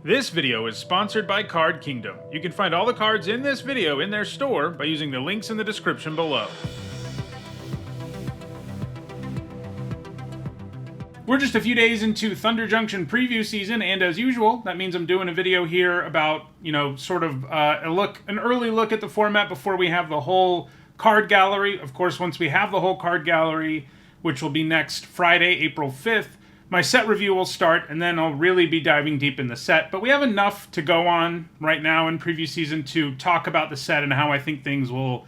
This video is sponsored by Card Kingdom. You can find all the cards in this video in their store by using the links in the description below. We're just a few days into Thunder Junction preview season, and as usual, that means I'm doing a video here about, sort of an early look at the format before we have the whole card gallery. Of course, once we have the whole card gallery, which will be next Friday, April 5th, my set review will start, and then I'll really be diving deep in the set. But we have enough to go on right now in preview season to talk about the set and how I think things will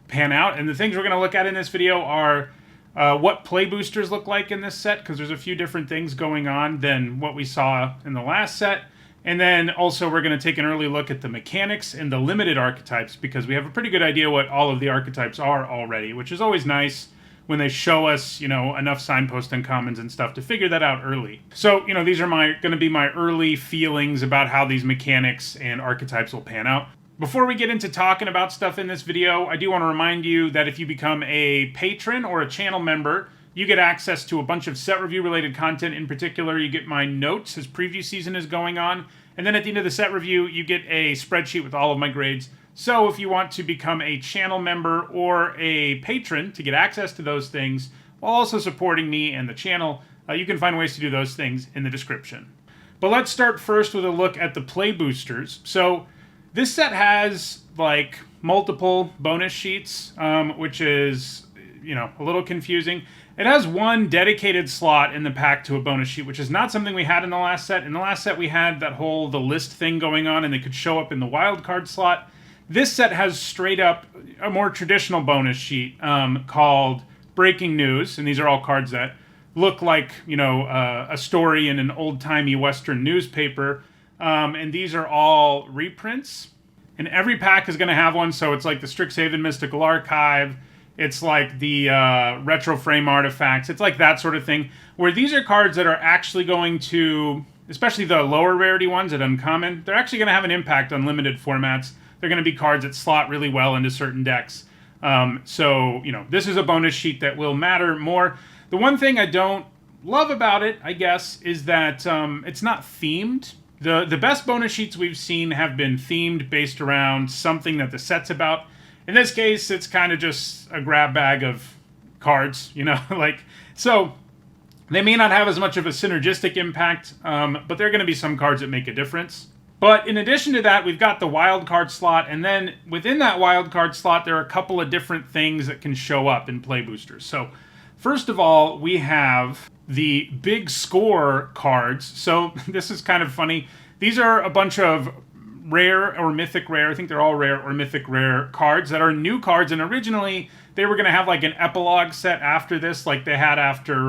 pan out. And the things we're going to look at in this video are what play boosters look like in this set, because there's a few different things going on than what we saw in the last set. And then also we're going to take an early look at the mechanics and the limited archetypes, because we have a pretty good idea what all of the archetypes are already, which is always nice when they show us, enough signpost uncommons and stuff to figure that out early. So, these are going to be my early feelings about how these mechanics and archetypes will pan out. Before we get into talking about stuff in this video, I do want to remind you that if you become a patron or a channel member, you get access to a bunch of set review related content. In particular, you get my notes as preview season is going on. And then at the end of the set review, you get a spreadsheet with all of my grades. So if you want to become a channel member or a patron to get access to those things, while also supporting me and the channel, you can find ways to do those things in the description. But let's start first with a look at the play boosters. So this set has multiple bonus sheets, which is, a little confusing. It has one dedicated slot in the pack to a bonus sheet, which is not something we had in the last set. In the last set, we had that the list thing going on, and they could show up in the wild card slot. This set has straight up a more traditional bonus sheet called Breaking News, and these are all cards that look like, a story in an old-timey Western newspaper, and these are all reprints. And every pack is going to have one, so it's like the Strixhaven Mystical Archive, it's like the Retro Frame Artifacts, it's like that sort of thing, where these are cards that are actually going to, especially the lower rarity ones at Uncommon, they're actually going to have an impact on limited formats. They're going to be cards that slot really well into certain decks. So, this is a bonus sheet that will matter more. The one thing I don't love about it, I guess, is that it's not themed. The best bonus sheets we've seen have been themed based around something that the set's about. In this case, it's kind of just a grab bag of cards, so they may not have as much of a synergistic impact, but there are going to be some cards that make a difference. But in addition to that, we've got the wild card slot, and then within that wild card slot, there are a couple of different things that can show up in play boosters. So first of all, we have the big score cards. So this is kind of funny. These are a bunch of rare or mythic rare, I think they're all rare or mythic rare cards that are new cards, and originally they were going to have an epilogue set after this, like they had after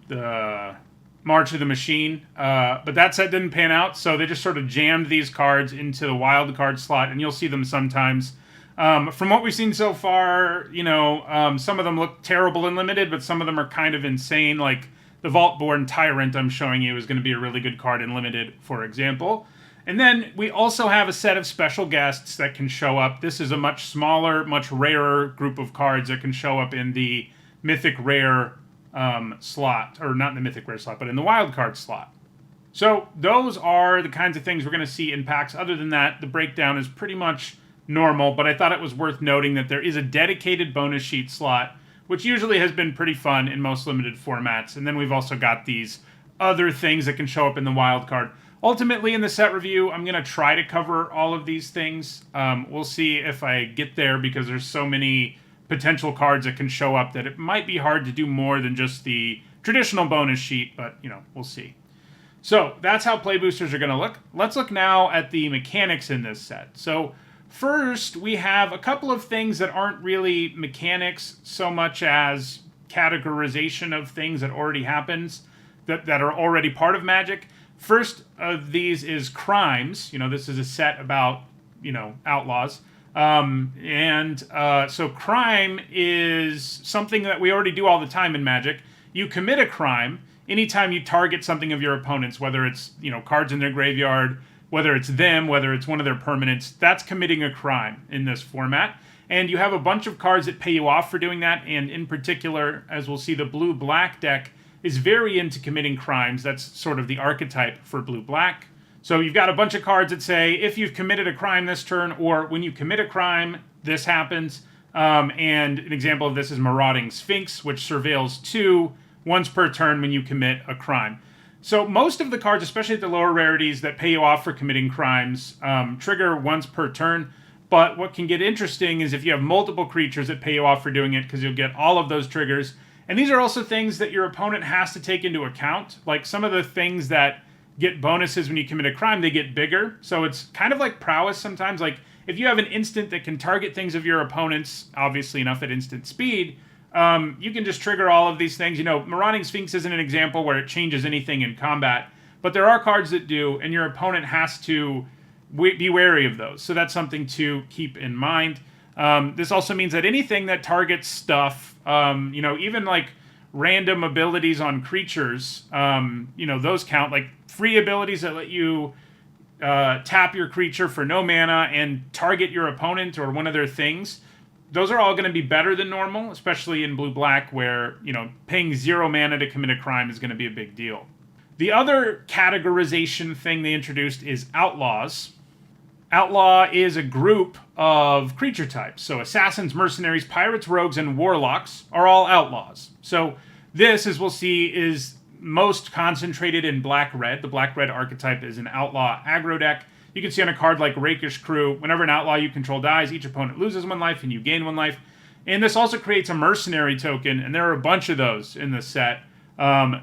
the March of the Machine, but that set didn't pan out, so they just sort of jammed these cards into the wild card slot, and you'll see them sometimes. From what we've seen so far, some of them look terrible and limited, but some of them are kind of insane, like the Vault-Born Tyrant I'm showing you is going to be a really good card in limited, for example. And then we also have a set of special guests that can show up. This is a much smaller, much rarer group of cards that can show up in the mythic rare slot, or not in the mythic rare slot, but in the wild card slot. So those are the kinds of things we're going to see in packs. Other than that, the breakdown is pretty much normal, but I thought it was worth noting that there is a dedicated bonus sheet slot, which usually has been pretty fun in most limited formats. And then we've also got these other things that can show up in the wild card. Ultimately, in the set review, I'm going to try to cover all of these things. We'll see if I get there, because there's so many potential cards that can show up that it might be hard to do more than just the traditional bonus sheet, but, we'll see. So that's how play boosters are going to look. Let's look now at the mechanics in this set. So first, we have a couple of things that aren't really mechanics so much as categorization of things that already happens, that are already part of Magic. First of these is crimes. This is a set about, outlaws. So crime is something that we already do all the time in Magic. You commit a crime anytime you target something of your opponents, whether it's, cards in their graveyard, whether it's them, whether it's one of their permanents. That's committing a crime in this format. And you have a bunch of cards that pay you off for doing that, and in particular, as we'll see, the blue-black deck is very into committing crimes. That's sort of the archetype for blue-black. So you've got a bunch of cards that say, if you've committed a crime this turn, or when you commit a crime, this happens. And an example of this is Marauding Sphinx, which surveils 2 once per turn when you commit a crime. So most of the cards, especially at the lower rarities that pay you off for committing crimes, trigger once per turn. But what can get interesting is if you have multiple creatures that pay you off for doing it, because you'll get all of those triggers. And these are also things that your opponent has to take into account. Like some of the things that get bonuses when you commit a crime, they get bigger. So it's kind of like prowess sometimes. Like if you have an instant that can target things of your opponent's, obviously enough at instant speed, you can just trigger all of these things. You know, Marauding Sphinx isn't an example where it changes anything in combat, but there are cards that do, and your opponent has to be wary of those. So that's something to keep in mind. This also means that anything that targets stuff, you know, even like random abilities on creatures, you know, those count. Like free abilities that let you tap your creature for no mana and target your opponent or one of their things. Those are all going to be better than normal, especially in blue-black where, you know, paying 0 mana to commit a crime is going to be a big deal. The other categorization thing they introduced is Outlaws. Outlaw is a group of creature types. So assassins, mercenaries, pirates, rogues, and warlocks are all outlaws. So this, as we'll see, is most concentrated in black-red. The black-red archetype is an outlaw aggro deck. You can see on a card like Rakish Crew, whenever an outlaw you control dies, each opponent loses 1 life and you gain 1 life. And this also creates a mercenary token, and there are a bunch of those in the set.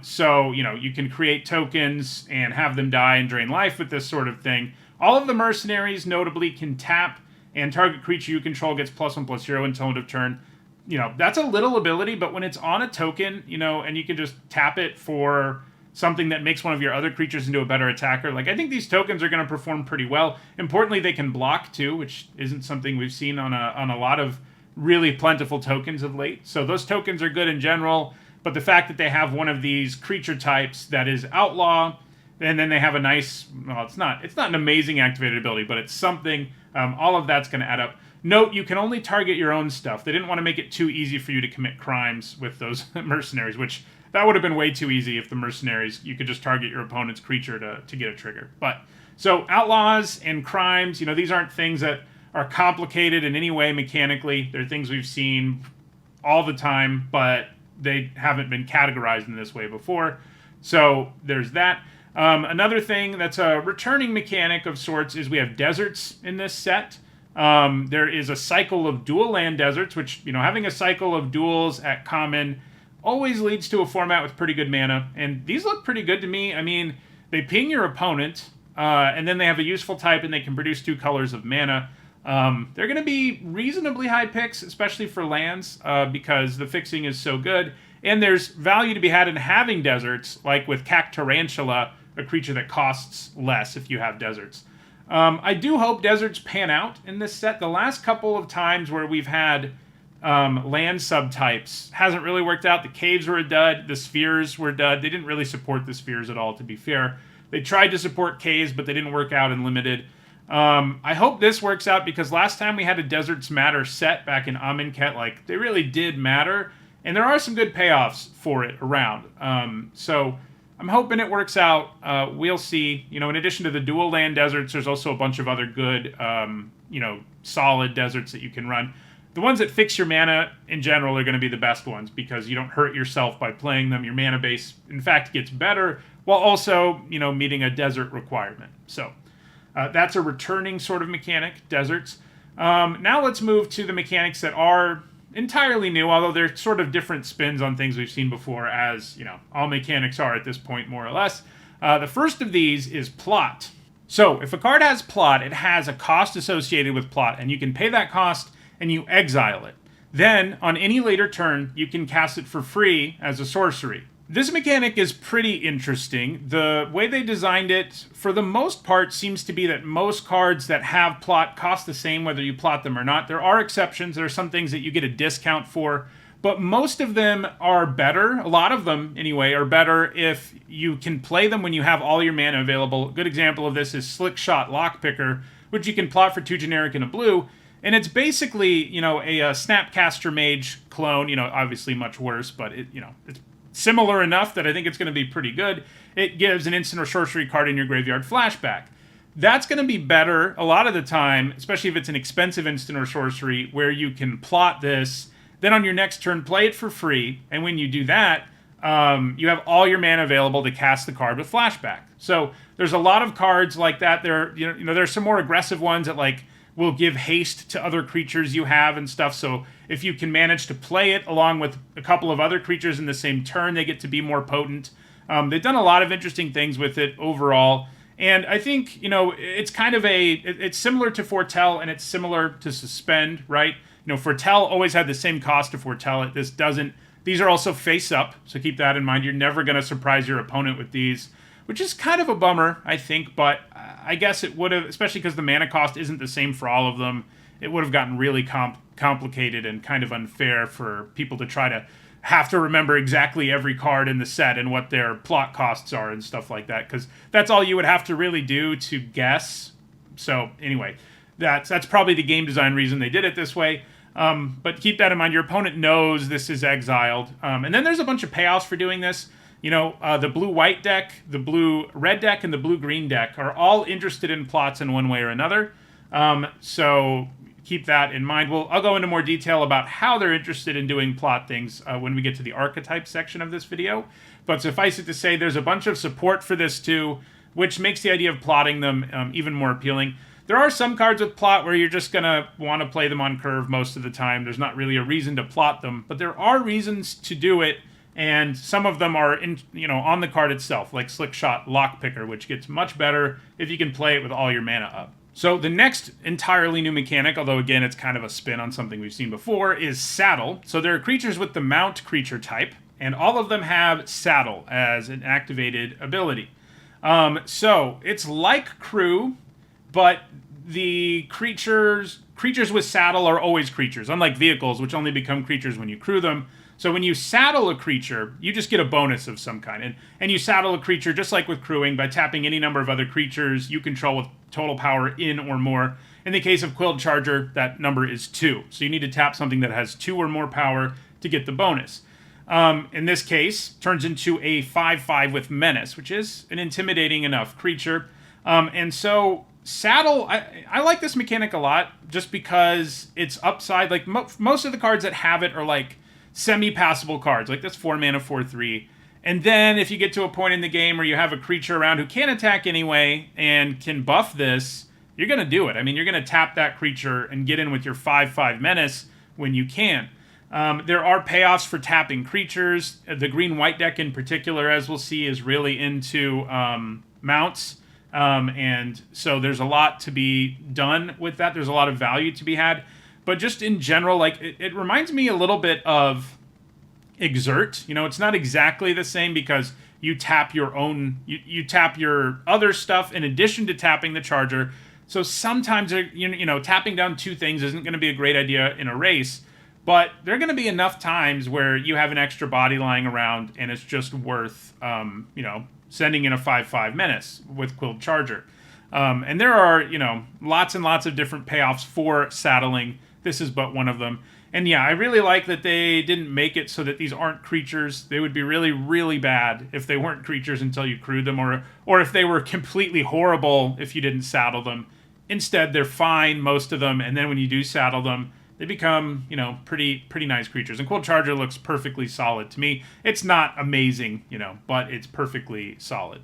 So, you know, you can create tokens and have them die and drain life with this sort of thing. All of the mercenaries, notably, can tap, and target creature you control gets +1/+0 until end of turn. You know, that's a little ability, but when it's on a token, you know, and you can just tap it for something that makes one of your other creatures into a better attacker, like, I think these tokens are going to perform pretty well. Importantly, they can block, too, which isn't something we've seen on a lot of really plentiful tokens of late. So those tokens are good in general, but the fact that they have one of these creature types that is outlaw, and then they have a nice, well, it's not an amazing activated ability, but it's something, all of that's going to add up. Note, you can only target your own stuff. They didn't want to make it too easy for you to commit crimes with those mercenaries, which that would have been way too easy if the mercenaries, you could just target your opponent's creature to get a trigger. But, so outlaws and crimes, you know, these aren't things that are complicated in any way mechanically. They're things we've seen all the time, but they haven't been categorized in this way before. So there's that. Another thing that's a returning mechanic of sorts is we have deserts in this set. There is a cycle of dual land deserts, which, you know, having a cycle of duels at common always leads to a format with pretty good mana. And these look pretty good to me. I mean, they ping your opponent, and then they have a useful type, and they can produce 2 colors of mana. They're going to be reasonably high picks, especially for lands, because the fixing is so good. And there's value to be had in having deserts, like with Cactarantula, a creature that costs less if you have deserts. I do hope deserts pan out in this set. The last couple of times where we've had land subtypes hasn't really worked out. The caves were a dud. The spheres were a dud. They didn't really support the spheres at all, to be fair. They tried to support caves, but they didn't work out in limited. I hope this works out, because last time we had a Deserts Matter set back in Amonkhet, like, they really did matter, and there are some good payoffs for it around. So I'm hoping it works out. We'll see. You know, in addition to the dual land deserts, there's also a bunch of other good, you know, solid deserts that you can run. The ones that fix your mana, in general, are going to be the best ones, because you don't hurt yourself by playing them. Your mana base, in fact, gets better, while also, you know, meeting a desert requirement. So that's a returning sort of mechanic, deserts. Now let's move to the mechanics that are entirely new, although they're sort of different spins on things we've seen before, as, you know, all mechanics are at this point, more or less. The first of these is plot. So if a card has plot, it has a cost associated with plot, and you can pay that cost and you exile it. Then, on any later turn, you can cast it for free as a sorcery. This mechanic is pretty interesting. The way they designed it, for the most part, seems to be that most cards that have plot cost the same whether you plot them or not. There are exceptions. There are some things that you get a discount for, but most of them are better. A lot of them, anyway, are better if you can play them when you have all your mana available. A good example of this is Slickshot Lockpicker, which you can plot for 2 generic and a blue. And it's basically, you know, a Snapcaster Mage clone. You know, obviously much worse, but it, you know, it's similar enough that I think it's going to be pretty good. It gives an instant or sorcery card in your graveyard flashback. That's going to be better a lot of the time, especially if it's an expensive instant or sorcery, where you can plot this, then on your next turn play it for free, and when you do that, you have all your mana available to cast the card with flashback. So there's a lot of cards like that. There's some more aggressive ones that like will give haste to other creatures you have and stuff. So if you can manage to play it along with a couple of other creatures in the same turn, they get to be more potent. They've done a lot of interesting things with it overall. And I think, it's kind of it's similar to Foretell and it's similar to Suspend, right? Foretell always had the same cost to foretell it. This doesn't. These are also face up, so keep that in mind. You're never going to surprise your opponent with these, which is kind of a bummer, I think, but I guess it would have, especially because the mana cost isn't the same for all of them, it would have gotten really complicated and kind of unfair for people to try to have to remember exactly every card in the set and what their plot costs are and stuff like that, because that's all you would have to really do to guess. So anyway, that's probably the game design reason they did it this way. But keep that in mind. Your opponent knows this is exiled. And then there's a bunch of payoffs for doing this. The blue-white deck, the blue-red deck, and the blue-green deck are all interested in plots in one way or another. So keep that in mind. I'll go into more detail about how they're interested in doing plot things when we get to the archetype section of this video. But suffice it to say, there's a bunch of support for this too, which makes the idea of plotting them even more appealing. There are some cards with plot where you're just going to want to play them on curve most of the time. There's not really a reason to plot them, but there are reasons to do it, and some of them are on the card itself, like Slickshot Lockpicker, which gets much better if you can play it with all your mana up. So the next entirely new mechanic, although again it's kind of a spin on something we've seen before, is Saddle. So there are creatures with the Mount creature type, and all of them have Saddle as an activated ability. So it's like Crew, but the creatures with saddle are always creatures, unlike vehicles, which only become creatures when you crew them. So when you saddle a creature, you just get a bonus of some kind. And you saddle a creature, just like with crewing, by tapping any number of other creatures you control with total power in or more. In the case of Quilled Charger, that number is 2. So you need to tap something that has 2 or more power to get the bonus. In this case, turns into a 5/5 with Menace, which is an intimidating enough creature. And so Saddle, I like this mechanic a lot, just because it's upside. Like most of the cards that have it are like semi-passable cards, like this 4 mana 4/3. And then if you get to a point in the game where you have a creature around who can attack anyway and can buff this, you're going to do it. I mean, you're going to tap that creature and get in with your 5/5 Menace when you can. There are payoffs for tapping creatures. The green-white deck in particular, as we'll see, is really into mounts. And so there's a lot to be done with that. There's a lot of value to be had. But just in general, like it reminds me a little bit of Exert. It's not exactly the same because you tap your own, you tap your other stuff in addition to tapping the charger. So sometimes, tapping down 2 things isn't going to be a great idea in a race. But there are going to be enough times where you have an extra body lying around and it's just worth, sending in a 5/5 Menace with Quilled Charger. And there are, lots and lots of different payoffs for saddling. This is but one of them. And yeah, I really like that they didn't make it so that these aren't creatures. They would be really, really bad if they weren't creatures until you crewed them, or if they were completely horrible if you didn't saddle them. Instead, they're fine, most of them, and then when you do saddle them, they become, pretty nice creatures. And Quilled Charger looks perfectly solid to me. It's not amazing, but it's perfectly solid.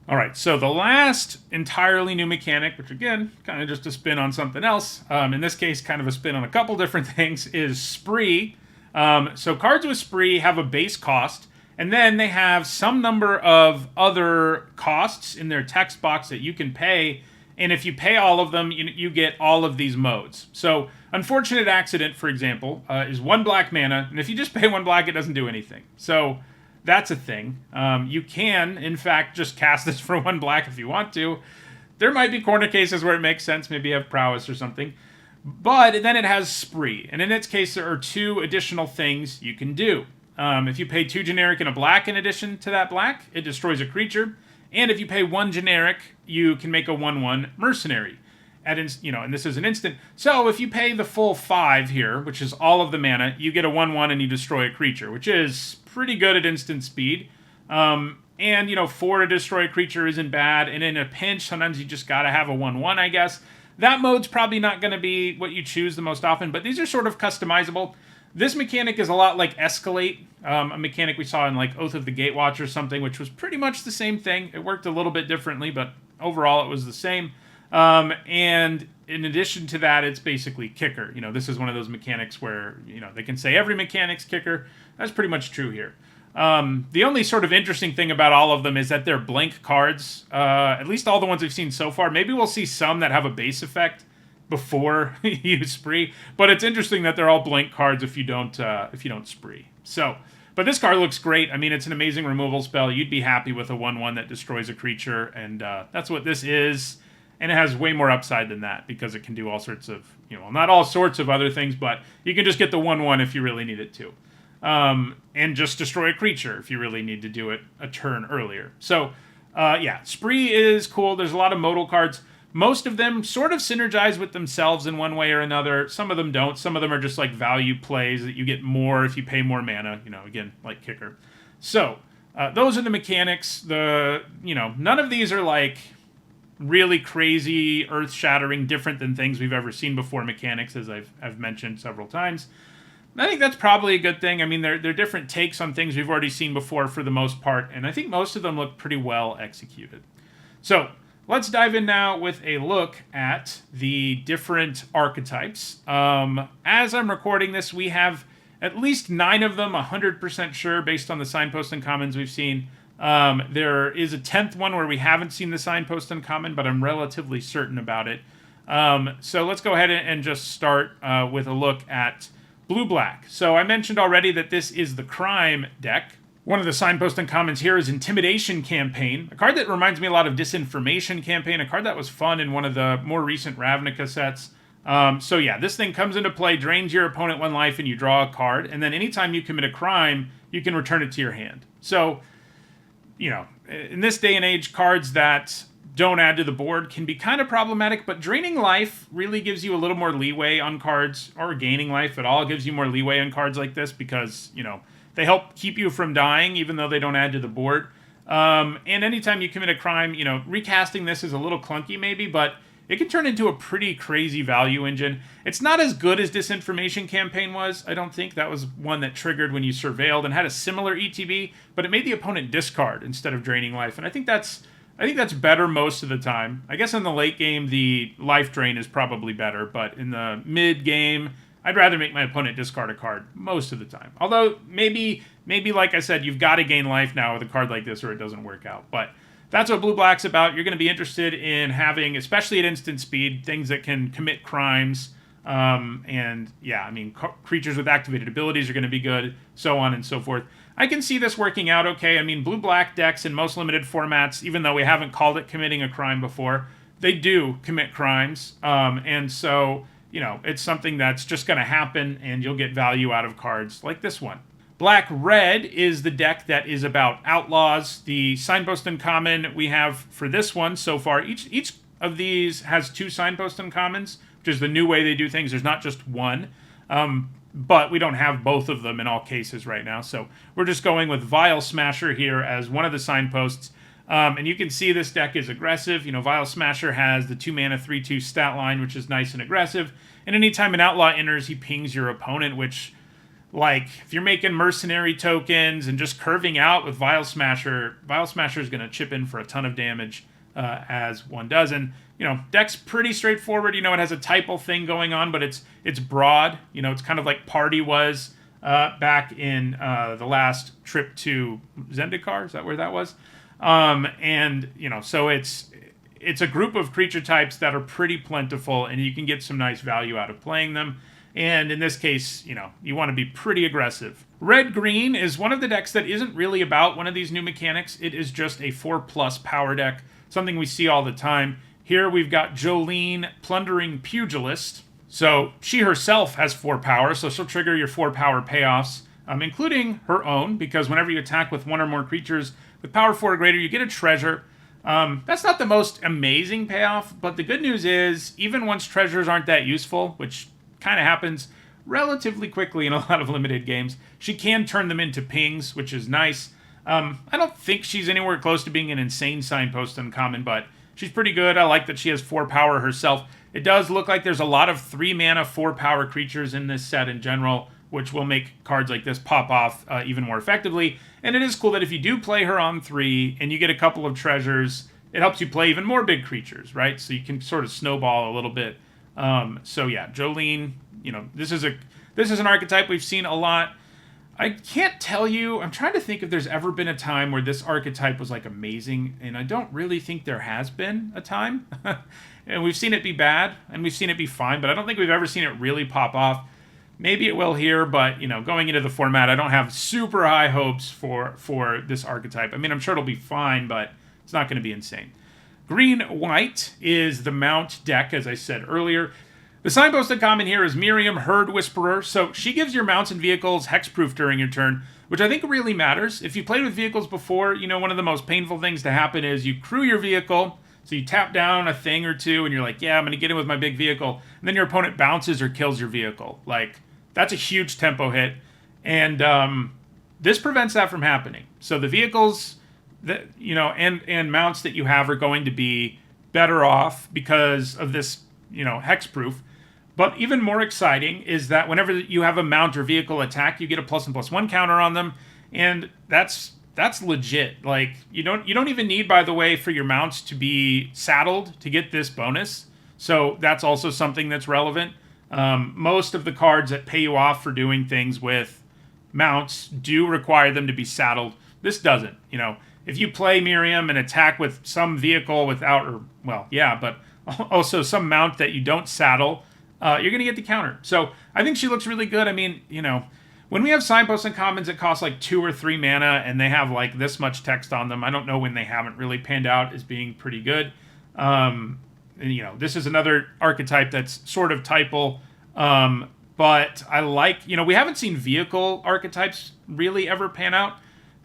All right, so the last entirely new mechanic, which again, kind of just a spin on something else, in this case, kind of a spin on a couple different things, is Spree. So cards with Spree have a base cost, and then they have some number of other costs in their text box that you can pay. And if you pay all of them, you get all of these modes. So Unfortunate Accident, for example, is 1 black mana, and if you just pay 1 black, it doesn't do anything. So that's a thing. You can, in fact, just cast this for 1 black if you want to. There might be corner cases where it makes sense. Maybe you have prowess or something. But then it has Spree, and in its case, there are 2 additional things you can do. If you pay 2 generic and a black in addition to that black, it destroys a creature. And if you pay 1 generic, you can make a 1/1 mercenary. And this is an instant. So if you pay the full 5 here, which is all of the mana, you get a 1/1 and you destroy a creature, which is pretty good at instant speed. And, 4 to destroy a creature isn't bad. And in a pinch, sometimes you just got to have a 1/1, I guess. That mode's probably not going to be what you choose the most often, but these are sort of customizable. This mechanic is a lot like Escalate, a mechanic we saw in like Oath of the Gatewatch or something, which was pretty much the same thing. It worked a little bit differently, but overall it was the same. And in addition to that, it's basically kicker. This is one of those mechanics where, they can say every mechanic's kicker. That's pretty much true here. The only sort of interesting thing about all of them is that they're blank cards. At least all the ones we've seen so far. Maybe we'll see some that have a base effect before you spree. But it's interesting that they're all blank cards if you don't spree. So, but this card looks great. I mean, it's an amazing removal spell. You'd be happy with a 1/1 that destroys a creature, and that's what this is. And it has way more upside than that because it can do all sorts of, not all sorts of other things, but you can just get the 1/1 if you really need it to. And just destroy a creature if you really need to do it a turn earlier. So, yeah, Spree is cool. There's a lot of modal cards. Most of them sort of synergize with themselves in one way or another. Some of them don't. Some of them are just like value plays that you get more if you pay more mana, again, like kicker. So, those are the mechanics. None of these are like really crazy, earth-shattering, different than things we've ever seen before mechanics, as I've mentioned several times. I think that's probably a good thing. I mean, they're different takes on things we've already seen before for the most part, and I think most of them look pretty well executed. So, let's dive in now with a look at the different archetypes. As I'm recording this, we have at least 9 of them, 100% sure, based on the signpost and commons we've seen. There is a 10th one where we haven't seen the signpost and common, but I'm relatively certain about it. So let's go ahead and just start with a look at Blue-Black. So I mentioned already that this is the crime deck. One of the signpost and commons here is Intimidation Campaign, a card that reminds me a lot of Disinformation Campaign, a card that was fun in one of the more recent Ravnica sets. So yeah, this thing comes into play, drains your opponent 1 life, and you draw a card, and then anytime you commit a crime, you can return it to your hand. So, in this day and age, cards that don't add to the board can be kind of problematic, but draining life really gives you a little more leeway on cards, or gaining life at all gives you more leeway on cards like this because, they help keep you from dying even though they don't add to the board. And anytime you commit a crime, recasting this is a little clunky maybe, but it can turn into a pretty crazy value engine. It's not as good as Disinformation Campaign was, I don't think. That was one that triggered when you surveilled and had a similar ETB, but it made the opponent discard instead of draining life, and I think that's better most of the time. I guess in the late game, the life drain is probably better, but in the mid game, I'd rather make my opponent discard a card most of the time. Although, maybe like I said, you've got to gain life now with a card like this or it doesn't work out. But that's what Blue-Black's about. You're going to be interested in having, especially at instant speed, things that can commit crimes. And yeah, I mean, creatures with activated abilities are going to be good, so on and so forth. I can see this working out okay. I mean, Blue-Black decks in most limited formats, even though we haven't called it committing a crime before, they do commit crimes. And so, it's something that's just going to happen, and you'll get value out of cards like this one. Black-Red is the deck that is about Outlaws. The signpost and common we have for this one so far, each of these has 2 signpost and commons, which is the new way they do things. There's not just one. But we don't have both of them in all cases right now. So we're just going with Vial Smasher here as one of the signposts. And you can see this deck is aggressive. Vial Smasher has the 2 mana 3/2 stat line, which is nice and aggressive. And anytime an outlaw enters, he pings your opponent, which, like, if you're making mercenary tokens and just curving out with Vial Smasher is going to chip in for a ton of damage as one does. And deck's pretty straightforward. It has a typal thing going on, but it's broad. It's kind of like Party was back in the last trip to Zendikar. Is that where that was? So it's a group of creature types that are pretty plentiful, and you can get some nice value out of playing them. And in this case, you want to be pretty aggressive. Red-Green is one of the decks that isn't really about one of these new mechanics. It is just a 4+ power deck, something we see all the time. Here we've got Jolene, Plundering Pugilist. So she herself has 4 power, so she'll trigger your 4 power payoffs, including her own, because whenever you attack with 1 or more creatures with power 4 or greater, you get a treasure. That's not the most amazing payoff, but the good news is, even once treasures aren't that useful, which kind of happens relatively quickly in a lot of limited games, she can turn them into pings, which is nice. I don't think she's anywhere close to being an insane signpost uncommon, but she's pretty good. I like that she has 4 power herself. It does look like there's a lot of 3 mana, 4 power creatures in this set in general, which will make cards like this pop off even more effectively. And it is cool that if you do play her on 3 and you get a couple of treasures, it helps you play even more big creatures, right? So you can sort of snowball a little bit. So yeah, Jolene, this is an archetype we've seen a lot. I can't tell you, I'm trying to think if there's ever been a time where this archetype was like amazing, and I don't really think there has been a time. And we've seen it be bad, and we've seen it be fine, but I don't think we've ever seen it really pop off. Maybe it will here, but going into the format, I don't have super high hopes for this archetype. I mean, I'm sure it'll be fine, but it's not going to be insane. Green-white is the mount deck, as I said earlier. The signpost uncommon here is Miriam, Herd Whisperer. So she gives your mounts and vehicles hexproof during your turn, which I think really matters. If you played with vehicles before, one of the most painful things to happen is you crew your vehicle, so you tap down a thing or two, and you're like, yeah, I'm going to get in with my big vehicle, and then your opponent bounces or kills your vehicle. Like, that's a huge tempo hit, and this prevents that from happening. So the vehicles that and mounts that you have are going to be better off because of this hexproof. But even more exciting is that whenever you have a mount or vehicle attack, you get a +1/+1 counter on them, and that's legit. Like you don't even need, by the way, for your mounts to be saddled to get this bonus. So that's also something that's relevant. Most of the cards that pay you off for doing things with mounts do require them to be saddled. This doesn't. If you play Miriam and attack with some vehicle without, but also some mount that you don't saddle, you're going to get the counter. So I think she looks really good. I mean, when we have signposts and commons that cost like 2 or 3 mana and they have like this much text on them, I don't know when they haven't really panned out as being pretty good. This is another archetype that's sort of typal. But I like, we haven't seen vehicle archetypes really ever pan out.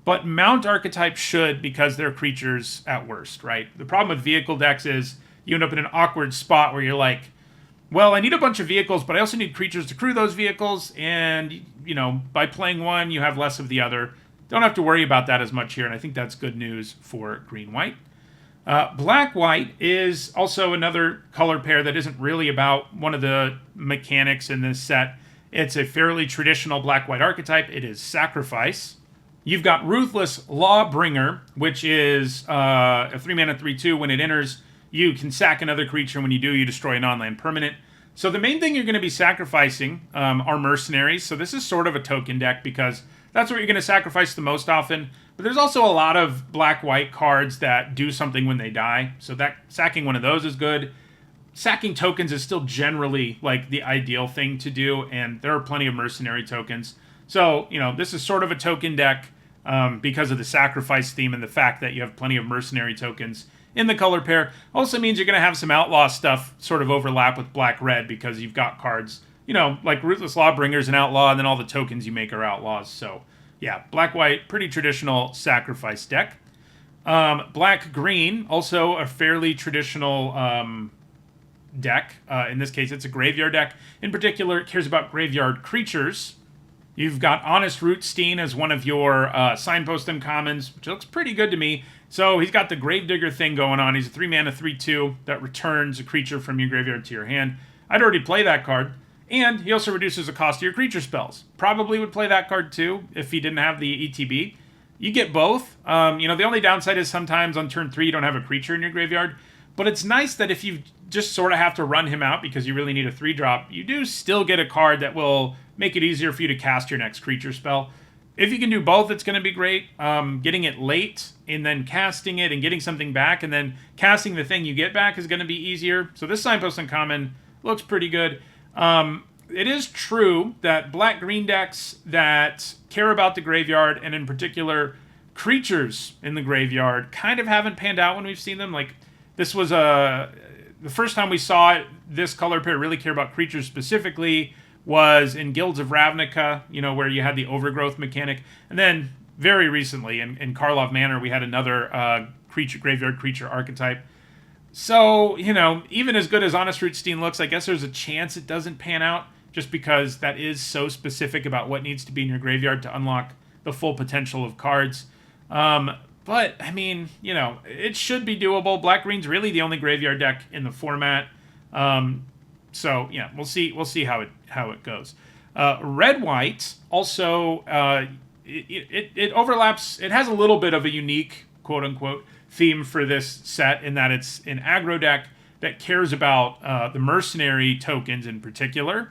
But mount archetypes should, because they're creatures at worst, right? The problem with vehicle decks is you end up in an awkward spot where you're like, well, I need a bunch of vehicles, but I also need creatures to crew those vehicles, and, by playing one, you have less of the other. Don't have to worry about that as much here, and I think that's good news for green-white. Black-white is also another color pair that isn't really about one of the mechanics in this set. It's a fairly traditional black-white archetype. It is Sacrifice. You've got Ruthless Lawbringer, which is a 3-mana 3/2. When it enters, you can sack another creature. When you do, you destroy a non-land permanent. So the main thing you're going to be sacrificing are mercenaries. So this is sort of a token deck because that's what you're going to sacrifice the most often. But there's also a lot of black-white cards that do something when they die. So that sacking one of those is good. Sacking tokens is still generally like the ideal thing to do, and there are plenty of mercenary tokens. So, this is sort of a token deck because of the sacrifice theme and the fact that you have plenty of mercenary tokens in the color pair. Also means you're going to have some outlaw stuff sort of overlap with black-red because you've got cards, like Ruthless Lawbringer's an outlaw, and then all the tokens you make are outlaws. So, yeah, black-white, pretty traditional sacrifice deck. Black-green, also a fairly traditional deck. In this case, it's a graveyard deck. In particular, it cares about graveyard creatures. You've got Honest Rootstein as one of your signpost uncommons, which looks pretty good to me. So he's got the Gravedigger thing going on. He's a 3-mana 3/2 that returns a creature from your graveyard to your hand. I'd already play that card. And he also reduces the cost of your creature spells. Probably would play that card too if he didn't have the ETB. You get both. The only downside is sometimes on turn 3 you don't have a creature in your graveyard. But it's nice that if you just sort of have to run him out because you really need a 3-drop, you do still get a card that will make it easier for you to cast your next creature spell. If you can do both, it's going to be great. Getting it late and then casting it and getting something back and then casting the thing you get back is going to be easier. So this signpost uncommon looks pretty good. It is true that black-green decks that care about the graveyard, and in particular creatures in the graveyard, kind of haven't panned out when we've seen them. Like, this was the first time we saw it, this color pair really care about creatures specifically was in Guilds of Ravnica, where you had the overgrowth mechanic. And then very recently in Karlov Manor, we had another graveyard creature archetype. So, even as good as Honest Rootstein looks, I guess there's a chance it doesn't pan out just because that is so specific about what needs to be in your graveyard to unlock the full potential of cards. But, I mean, it should be doable. Black-green's really the only graveyard deck in the format. So, yeah, we'll see how it goes. Red-white also, it overlaps. It has a little bit of a unique, quote-unquote, theme for this set in that it's an aggro deck that cares about the mercenary tokens in particular.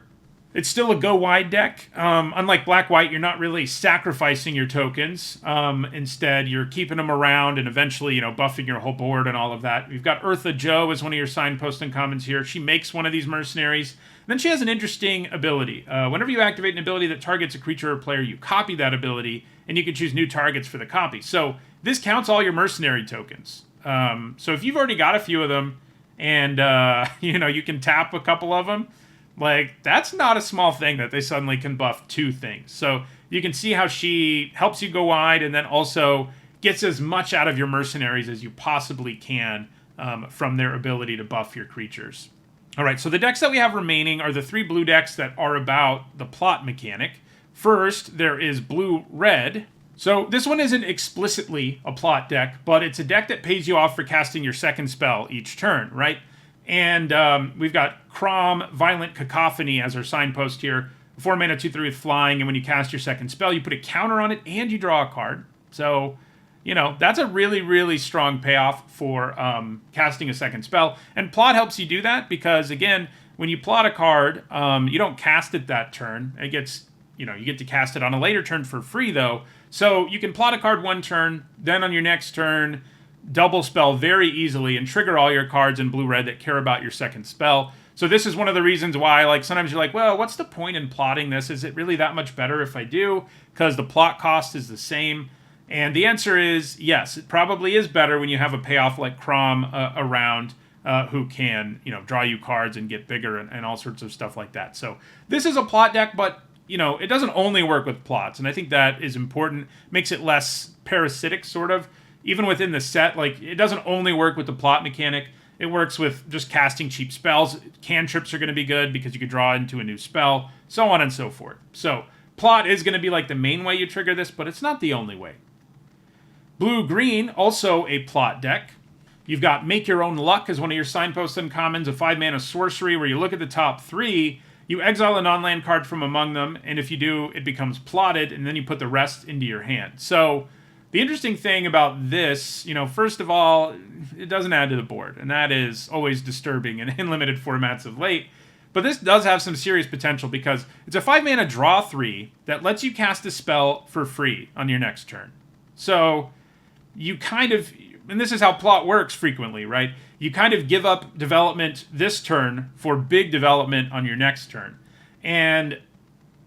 It's still a go-wide deck. Unlike black-white, you're not really sacrificing your tokens. Instead, you're keeping them around and eventually, buffing your whole board and all of that. You've got Eartha Joe as one of your signpost uncommons here. She makes one of these mercenaries. And then she has an interesting ability. Whenever you activate an ability that targets a creature or player, you copy that ability, and you can choose new targets for the copy. So this counts all your mercenary tokens. So if you've already got a few of them, and you can tap a couple of them, that's not a small thing that they suddenly can buff two things. So you can see how she helps you go wide and then also gets as much out of your mercenaries as you possibly can from their ability to buff your creatures. All right, so the decks that we have remaining are the 3 blue decks that are about the plot mechanic. First, there is blue-red. So this one isn't explicitly a plot deck, but it's a deck that pays you off for casting your second spell each turn, right? And we've got Crom, Violent Cacophony as our signpost here. 4 mana, 2/3 with flying, and when you cast your second spell, you put a counter on it and you draw a card. So, that's a really, really strong payoff for casting a second spell. And plot helps you do that because, again, when you plot a card, you don't cast it that turn. It gets, you get to cast it on a later turn for free, though. So you can plot a card one turn, then on your next turn, double spell very easily and trigger all your cards in blue-red that care about your second spell. So this is one of the reasons why, sometimes you're like, well, what's the point in plotting this? Is it really that much better if I do? Because the plot cost is the same. And the answer is yes, it probably is better when you have a payoff like Crom around who can, draw you cards and get bigger and all sorts of stuff like that. So this is a plot deck, but, it doesn't only work with plots. And I think that is important. Makes it less parasitic, sort of. Even within the set, it doesn't only work with the plot mechanic. It works with just casting cheap spells. Cantrips are going to be good because you could draw into a new spell, so on and so forth. So plot is going to be the main way you trigger this, but it's not the only way. Blue-green, also a plot deck. You've got Make Your Own Luck as one of your signpost uncommons, a 5-mana sorcery where you look at the top 3, you exile a non-land card from among them, and if you do, it becomes plotted, and then you put the rest into your hand. So the interesting thing about this, first of all, it doesn't add to the board, and that is always disturbing in limited formats of late. But this does have some serious potential because it's a 5-mana draw 3 that lets you cast a spell for free on your next turn. So you kind of, and this is how plot works frequently, right? You kind of give up development this turn for big development on your next turn. And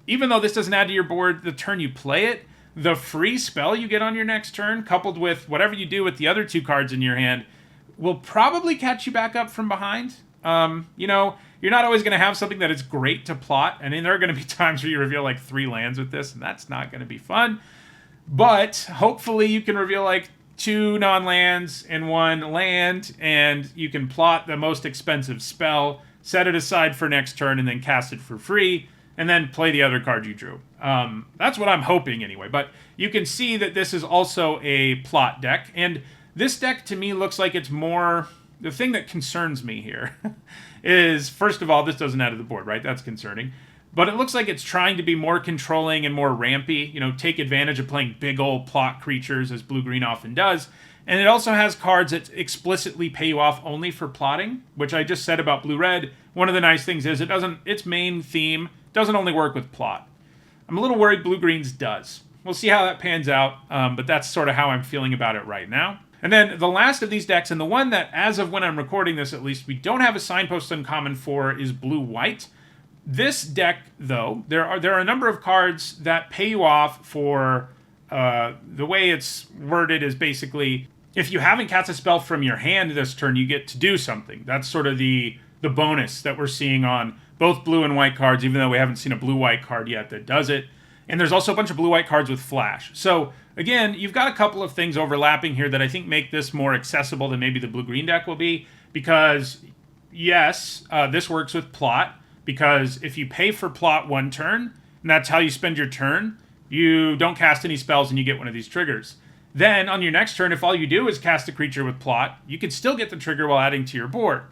even though this doesn't add to your board the turn you play it, the free spell you get on your next turn, coupled with whatever you do with the other 2 cards in your hand, will probably catch you back up from behind. You're not always going to have something that is great to plot, and then there are going to be times where you reveal 3 lands with this, and that's not going to be fun. But hopefully you can reveal 2 non-lands and 1 land, and you can plot the most expensive spell, set it aside for next turn, and then cast it for free, and then play the other card you drew. That's what I'm hoping anyway. But you can see that this is also a plot deck. And this deck to me looks like it's more... The thing that concerns me here is, first of all, this doesn't add to the board, right? That's concerning. But it looks like it's trying to be more controlling and more rampy. Take advantage of playing big old plot creatures as blue-green often does. And it also has cards that explicitly pay you off only for plotting, which I just said about blue-red. One of the nice things is its main theme doesn't only work with plot. I'm a little worried blue-green's does. We'll see how that pans out, but that's sort of how I'm feeling about it right now. And then the last of these decks, and the one that, as of when I'm recording this at least, we don't have a signpost uncommon for, is blue-white. This deck, though, there are a number of cards that pay you off for... the way it's worded is basically, if you haven't cast a spell from your hand this turn, you get to do something. That's sort of the bonus that we're seeing on both blue and white cards, even though we haven't seen a blue-white card yet that does it. And there's also a bunch of blue-white cards with flash. So, again, you've got a couple of things overlapping here that I think make this more accessible than maybe the blue-green deck will be. Because, yes, this works with plot. Because if you pay for plot one turn, and that's how you spend your turn, you don't cast any spells and you get one of these triggers. Then, on your next turn, if all you do is cast a creature with plot, you can still get the trigger while adding to your board.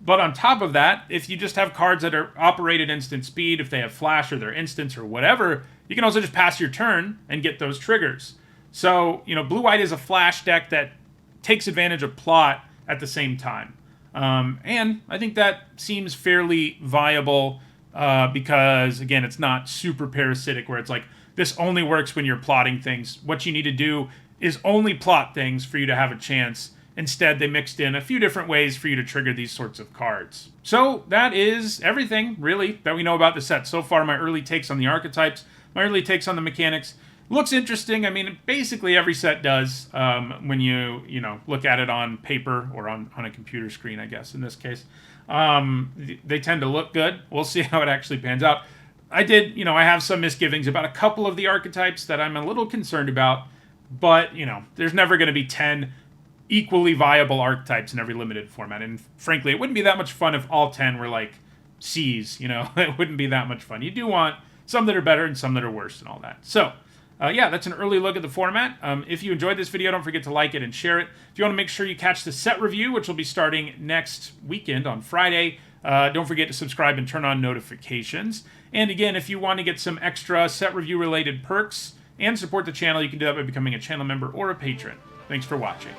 But on top of that, if you just have cards that are operate at instant speed, if they have flash or they're instants or whatever, you can also just pass your turn and get those triggers. So, blue-white is a flash deck that takes advantage of plot at the same time. And I think that seems fairly viable because, again, it's not super parasitic where it's like, this only works when you're plotting things. What you need to do is only plot things for you to have a chance. Instead, they mixed in a few different ways for you to trigger these sorts of cards. So that is everything, really, that we know about the set. So far, my early takes on the archetypes, my early takes on the mechanics. Looks interesting. I mean, basically every set does when you look at it on paper or on a computer screen, I guess, in this case. They tend to look good. We'll see how it actually pans out. I have some misgivings about a couple of the archetypes that I'm a little concerned about, but, there's never going to be 10 equally viable archetypes in every limited format. And frankly, it wouldn't be that much fun if all 10 were like C's, It wouldn't be that much fun. You do want some that are better and some that are worse and all that. So, that's an early look at the format. If you enjoyed this video, don't forget to like it and share it. If you want to make sure you catch the set review, which will be starting next weekend on Friday, don't forget to subscribe and turn on notifications. And again, if you want to get some extra set review related perks and support the channel, you can do that by becoming a channel member or a patron. Thanks for watching.